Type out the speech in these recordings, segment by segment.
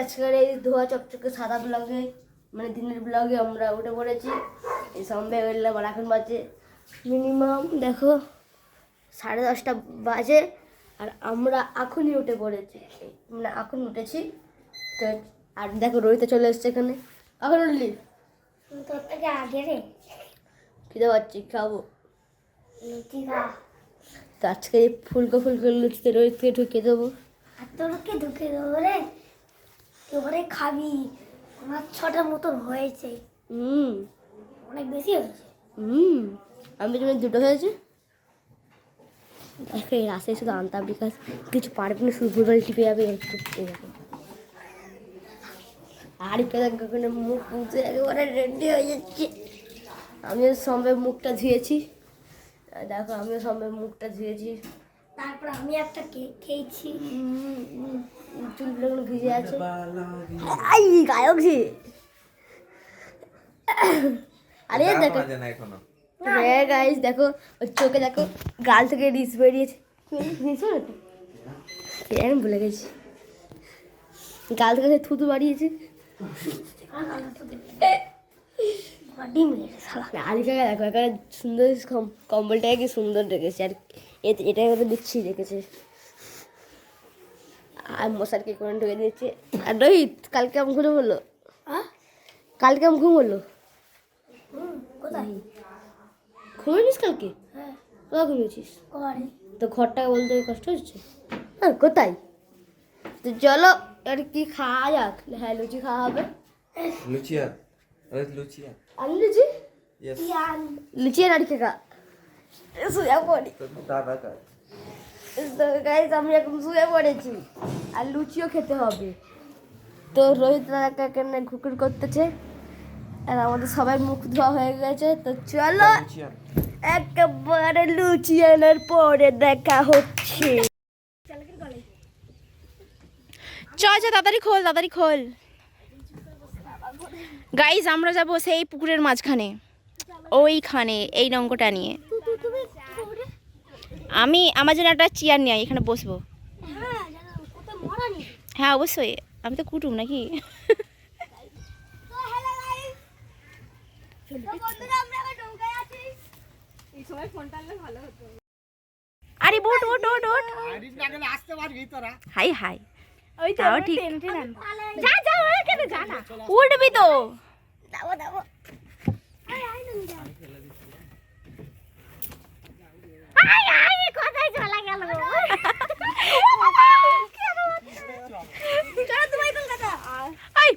আজকের এই ধোয়া চকচকে সাদা ব্লগে মানে দিনের ব্লগে আমরা উঠে পড়েছি। এই সন্ধ্যে বেরলাম আর এখন বাজে মিনিমাম দেখো 10:30 বাজে আর আমরা এখনই উঠে পড়েছি, মানে এখন উঠেছি তো। আর দেখো রোহিত চলে এসছে এখানে। এখন উঠলি তোর থেকে আগে রে খিদে পাচ্ছি, খাবো লুচি খা। তো আজকে এই ফুলকো লুচিতে রোহিতকে ঢুকিয়ে দেবো। আর তোরকে ঢুকে দেবো রে, এবারে খাবি। আমার 6টার মতন হয়েছে, অনেক বেশি হয়েছে। আমি তো দুটো হয়েছে। দেখো এই রাস্তায় শুধু আনতাম বিকাশ কিছু পারবে না, শুধু ভুলভাল টিপে যাবে একটু এরকম। আর ওখানে মুখ মুছে একেবারে রেডি হয়ে যাচ্ছে। আমিও সম্ভব মুখটা ধুয়েছি, দেখো আমিও সম্ভব মুখটা ধুয়েছি। তারপর আমি একটা কেক খেয়েছি। চুলগুলো ভিজে আছে। আই গায়ক জি। আরে দেখো হ্যাঁ গাইস দেখো ওর চোখে দেখো গাল থেকে রিস বেরিয়েছে। আমি ভুলে গেছি, গাল থেকে থুতু বাড়িয়েছে। আলিকাকে দেখো এখানে সুন্দর কম্বলটাকে কি সুন্দর রেখেছে, আর এটা দিচ্ছি রেখেছে। আর মশারকে করে ঢুকে দিয়েছে। আর রোহিত কালকে আমি ঘুরে বললো, কালকে আমি ঘুম বললো কোথায় ঘুমিয়েছিস কালকে? হ্যাঁ কোথায় ঘুমিয়েছিস? করে তো ঘরটাকে বলতে কষ্ট হচ্ছে? হ্যাঁ কোথায়? তো চলো আর কি খাওয়া যাক। হ্যাঁ লুচি খাওয়া হবে। লুচিয়া লুচিয়া আমি লুচি यस লুচি আর কি খা শুয়ে পড়ি। দাদা কা তো গাইস আমি এখন শুয়ে পড়েছি আর লুচিও খেতে হবে। তো রোহিত দাদাকে এখানে ঘুকুর করতেছে আর আমাদের সবাই মুখ ধোয়া হয়ে গেছে। তো চলো একেবারে লুচি আনার পরে দেখা হচ্ছে। চল তাড়াতাড়ি খোল। গাইজ আমরা যাব সেই পুকুরের মাঝখানে, ওইখানে এই নৌকোটা নিয়ে। আমার জন্য একটা চেয়ার নিয়ে এখানে বসবো। হ্যাঁ অবশ্যই, আমি তো কুটুম নাকি। আরে বোট হাই হাই তাও ঠিক। উঠবি তো।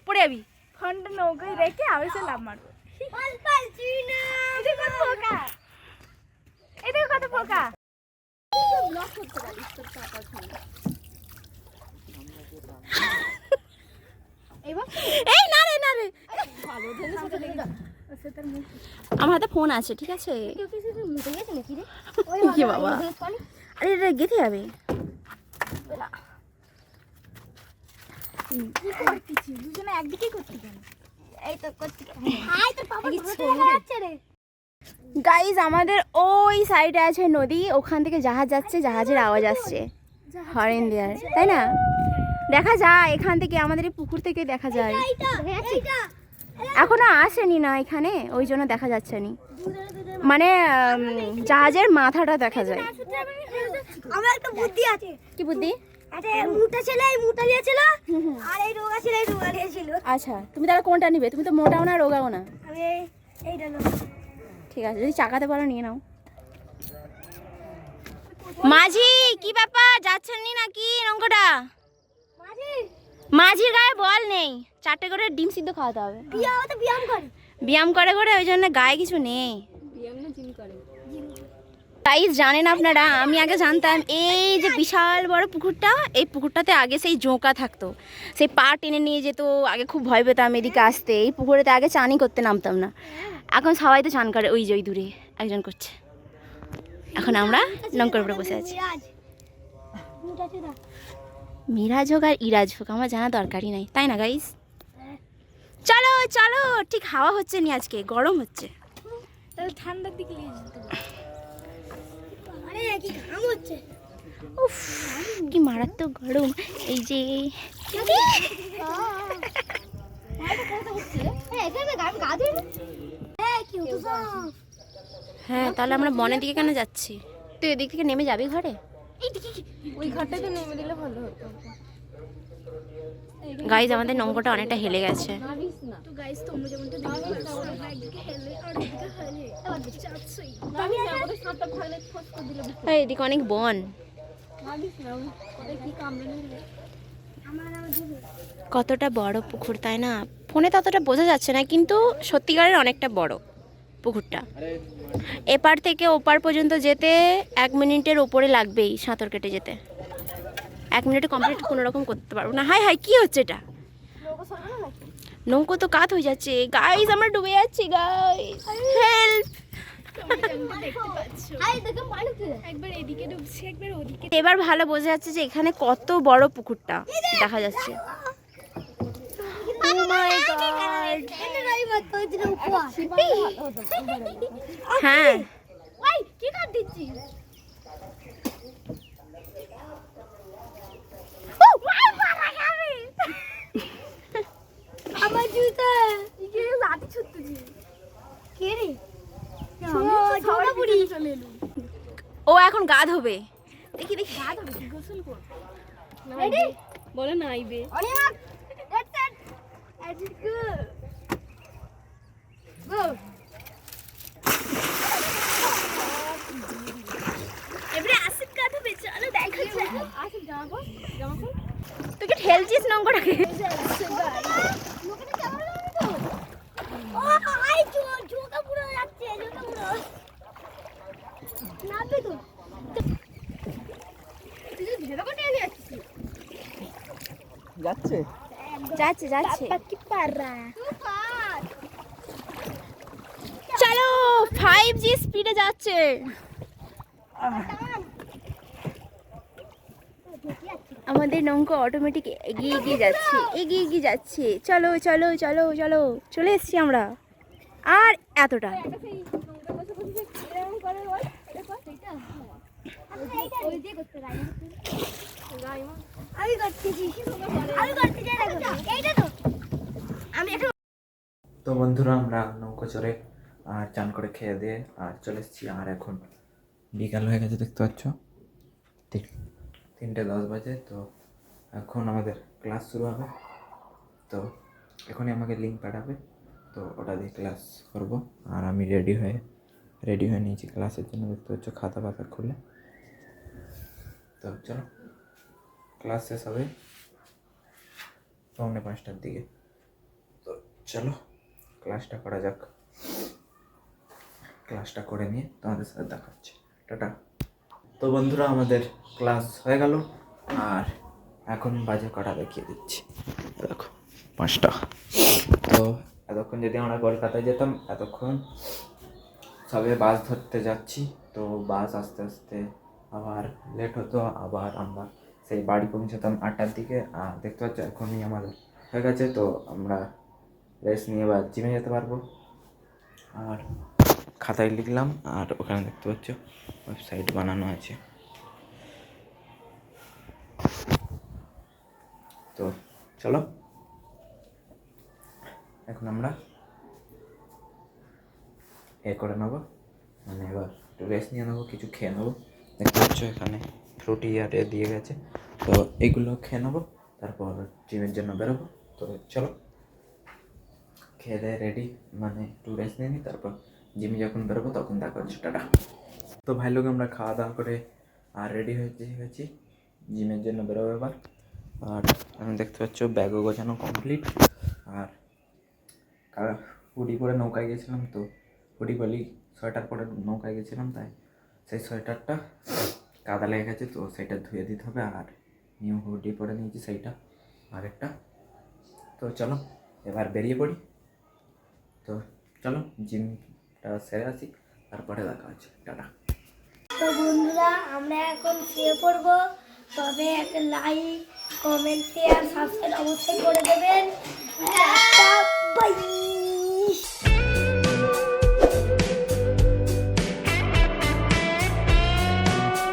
পড়ে যাবি। ফোনটা নৌকায় রেখে আমি সে লাভ মারবো। কত পোকা। এই না রে আমার হাতে ফোন আছে, ঠিক আছে? কি বাবা, আরে এটা গেঁথে যাবে। দুজনে একদিকেই করতে কেন? এই তো করতে। গাইজ আমাদের ওই সাইডে আছে নদী, ওখান থেকে জাহাজ যাচ্ছে, জাহাজের আওয়াজ আসছে, হরেন দেয়ার, তাই না? দেখা যায় এখান থেকে, আমাদের এই পুকুর থেকে দেখা যায়। এখনো আসেনি না এখানে, ওই জন্য দেখা যাচ্ছে নি, মানে জাহাজের মাথাটা দেখা যায়। আমার একটা বুদ্ধি আছে। কি বুদ্ধি? মোটা ছিল, এই মোটা দিয়েছিল, আর এই রোগা ছিল, এই রোগা দিয়েছিল। আচ্ছা তুমি তাহলে কোনটা নিবে? তুমি তো মোটাও না রোগাও না। আমি এইটা নেব। ঠিক আছে, যদি চাকাতে পারো নিয়ে নাও। মাঝি কি ব্যাপার, যাচ্ছেন নি নাকি নৌকোটা? মাঝির গায়ে বল নেই, 4টে করে ডিম সিদ্ধ খাওয়াতে হবে। ব্যায়াম করে ওই জন্য গায়ে কিছু নেই। তাই জানেন আপনারা, আমি আগে জানতাম এই যে বিশাল বড় পুকুরটা, এই পুকুরটাতে আগে সেই জোঁকা থাকতো, সেই পা টেনে নিয়ে যেত। আগে খুব ভয় পেতাম এদিকে আসতে, এই পুকুরেতে আগে চানই করতে নামতাম না। এখন সবাই তো চান করে, ওই যে ওই দূরে একজন করছে। এখন আমরা নৌকার উপরে বসে আছি। মিরাজ হোক আর ইরাজ হোক আমার জানা দরকারই নাই, তাই না গাইস? চলো ঠিক হাওয়া হচ্ছে নি, আজকে গরম হচ্ছে। তাহলে ঠান্ডার দিকে নিয়ে যেতে হবে। আরে কি ঘাম হচ্ছে। উফ কি মারাত্মক গরম। এই যে হ্যাঁ, তাহলে আমরা বনের দিকে কেন যাচ্ছি? তুই এদিক থেকে নেমে যাবি ঘরে? ওই ঘরটাতে নেমে দিলে ভালো হতো। গাইজ আমাদের নৌকোটা অনেকটা হেলে গেছে। এই, এদিকে অনেক বন। কতটা বড় পুকুর তাই না? ফোনে ততটা বোঝা যাচ্ছে না, কিন্তু সত্যিকারের অনেকটা বড় পুকুরটা। এপার থেকে ওপার পর্যন্ত যেতে 1 মিনিটের ওপরে লাগবেই সাঁতার কেটে যেতে। 1 মিনিটে কমপ্লিট কোনো রকম করতে পারবো না। হাই হাই, কি হচ্ছে এটা? নৌকো তো কাত হয়ে যাচ্ছে গাইস, আমরা ডুবে যাচ্ছি গাইস, হেল্প। এবার ভালো বোঝা যাচ্ছে যে এখানে কত বড় পুকুরটা দেখা যাচ্ছে। Oh my God! হ্যাঁ, আমার জুতা লাঠি ছুটতেছি কে রে ও এখন গা ধোবে। দেখি দেখি বলে নাইবে। এবারে আসিফ গা ধোবে, চলো দেখাচ্ছে। আসিফ জামা পর তুই কি ঠেলছিস নৌকোটাকে? যাচ্ছে যাচ্ছে যাচ্ছে। চলো 5G স্পিডে যাচ্ছে। আমাদের নৌকা অটোমেটিক এগিয়ে এগিয়ে যাচ্ছে, এগিয়ে এগিয়ে যাচ্ছে। চলো চলো চলো চলো, চলে এসছি আমরা। আর এতটা তো বন্ধুরা, আমরা নৌকো চড়ে আর চান করে খেয়ে দিয়ে আর চলে এসেছি। আর এখন বিকাল হয়ে গেছে, দেখতে পাচ্ছ 3:10 বাজে। তো এখন আমাদের ক্লাস শুরু হবে। তো এখনই আমাকে লিঙ্ক পাঠাবে, তো ওটা দিয়ে ক্লাস করব। আর আমি রেডি হয়ে নিয়েছি ক্লাসের জন্য, দেখতে পাচ্ছ খাতা পাতা খুলে। তো চলো, ক্লাস শেষ হবে 4:45টার দিকে। তো চলো ক্লাসটা করা যাক। ক্লাসটা করে নিয়ে তোমাদের সাথে দেখা হচ্ছে। টাটা। তো বন্ধুরা, আমাদের ক্লাস হয়ে গেল আর এখন বাজে কটা দেখিয়ে দিচ্ছি। দেখো 5টা। তো এতক্ষণ যদি আমরা কলকাতায় যেতাম, এতক্ষণ সবে বাস ধরতে যাচ্ছি। তো বাস আস্তে আস্তে আবার লেট হতো, আবার আমরা সেই বাড়ি পৌঁছাতাম 8টার দিকে। আর দেখতে পাচ্ছ এখনই আমাদের হয়ে গেছে। তো আমরা রেস্ট নিয়ে এবার জিমে যেতে পারবো। আর খাতায় লিখলাম, আর ওখানে দেখতে পাচ্ছ ওয়েবসাইট বানানো আছে। তো চলো এখন আমরা করে নেবো, মানে এবার একটু রেস্ট নিয়ে নেবো, কিছু খেয়ে নেবো। দেখতে পাচ্ছ এখানে ফ্রুটি আর দিয়ে গেছে, তো এগুলো খেয়ে নেবো, তারপর জিমের জন্য বেরোবো। তো চলো খেয়ে দেয়ে রেডি, মানে একটু রেস্ট নিয়ে নিই, তারপর জিমে যখন বেরোবো তখন দেখা হচ্ছে। টাটা। তো ভাই লোক আমরা খাওয়া দাওয়া করে আর রেডি হয়ে গেছি, জিমের জন্য বেরোবো এবার। আর আমি দেখতে পাচ্ছ ব্যাগও গোছানো কমপ্লিট। আর হুডি পরে নৌকায় গেছিলাম, তো হুডি বলি সোয়েটার পরে নৌকায় গেছিলাম, তাই সেই সোয়েটারটা কাদা লেগে গেছে, তো সেটা ধুয়ে দিতে হবে। আর নিউ হুডি পরে নিয়েছি সেইটা আরেকটা। তো চলো এবার বেরিয়ে পড়ি। তো চলো জিমটা সেরে আসি, তারপরে দেখা হচ্ছে। টাটা। তো বন্ধুরা, আমরা এখন শুয়ে পড়বো। তবে একটা লাইক, কমেন্ট, শেয়ার, সাবস্ক্রাইব অবশ্যই করে দেবেন। বাই।